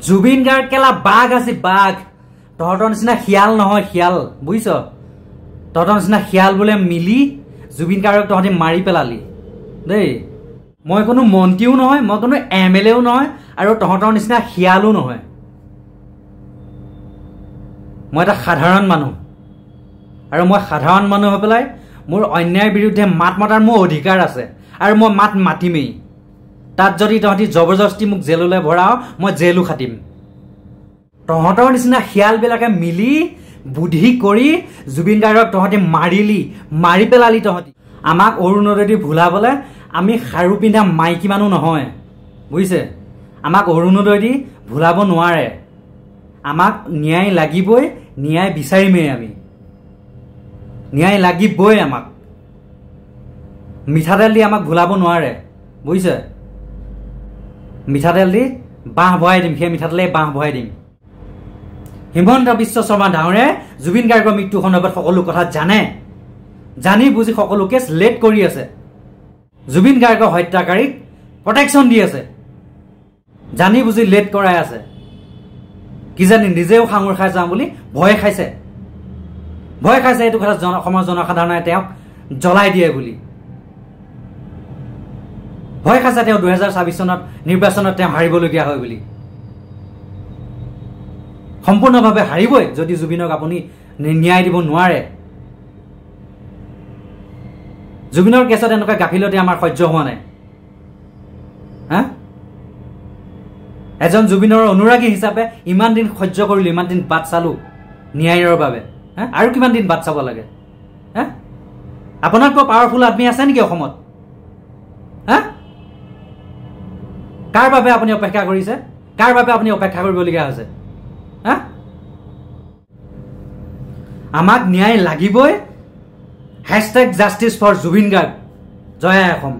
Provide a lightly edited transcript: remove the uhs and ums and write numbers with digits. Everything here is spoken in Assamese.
জুবিন গাৰ্গ কেলা বাঘ আছে বাঘ তহঁতৰ নিচিনা খিয়াল নহয় খিয়াল বুজিছ তহঁতৰ নিচিনা খিয়াল বোলে মিলি জুবিন গাৰ্গক তহঁতি মাৰি পেলালি দেই মই কোনো মন্ত্ৰীও নহয় মই কোনো এমএলএও নহয় আৰু তহঁতৰ নিচিনা খিয়ালো নহয় মই এটা সাধাৰণ মানুহ আৰু মই সাধাৰণ মানুহ হৈ পেলাই মোৰ অন্যায়ৰ বিৰুদ্ধে মাত মতাৰ মোৰ অধিকাৰ আছে আৰু মই মাত মাতিমেই তাত যদি তহঁতি জবৰদস্তি মোক জেললৈ ভৰাও মই জেলো খাটিম তহঁতৰ নিচিনা খিয়ালবিলাকে মিলি বুদ্ধি কৰি জুবিন গাৰ্গক তহঁতি মাৰি পেলালি তহঁতি আমাক অৰুণোদয় ভুলাবলৈ আমি খাৰু পিন্ধা মাইকী মানুহ নহয় বুজিছে আমাক অৰুণোদয় দি ভুলাব নোৱাৰে আমাক ন্যায় লাগিবই ন্যায় বিচাৰিমেই আমি ন্যায় লাগিবই আমাক মিঠাতেল দি আমাক ভুলাব নোৱাৰে বুজিছে মিঠাতেল দি বাঁহ ভৰাই দিম সেই মিঠাতেলে বাঁহ ভৰাই দিম হিমন্ত বিশ্ব শৰ্মা ডাঙৰে জুবিন গাৰ্গৰ মৃত্যু সন্দৰ্ভত সকলো কথা জানি বুজি সকলো কেছ লেট কৰি আছে জুবিন গাৰ্গৰ হত্যাকাৰীক প্ৰটেকশ্যন দি আছে জানি বুজি লেট কৰাই আছে কিজানি নিজেও সাঙুৰ খাই যাওঁ বুলি ভয় খাইছে এইটো কথা অসমৰ জনসাধাৰণে তেওঁক জ্বলাই দিয়ে বুলি ভয় খাইছে তেওঁ 2026 চনত নিৰ্বাচনত তেওঁ হাৰিবলগীয়া হয় বুলি সম্পূৰ্ণভাৱে হাৰিবই যদি জুবিনক আপুনি ন্যায় দিব নোৱাৰে জুবিনৰ কেছত এনেকুৱা গাফিলতি আমাৰ সহ্য হোৱা নাই এজন জুবিনৰ অনুৰাগী হিচাপে ইমান দিন সহ্য কৰিলো ইমান দিন বাট চালো ন্যায়ৰ বাবে আৰু কিমান দিন বাট চাব লাগে আপোনাতকৈ পাৱাৰফুল আদমি আছে নেকি অসমত কাৰ বাবে আপুনি অপেক্ষা কৰিছে কাৰ বাবে আপুনি অপেক্ষা কৰিবলগীয়া হৈছে আমাক ন্যায় লাগিবই #জাষ্টিছ ফৰ জুবিন গাৰ্গ জয় অসম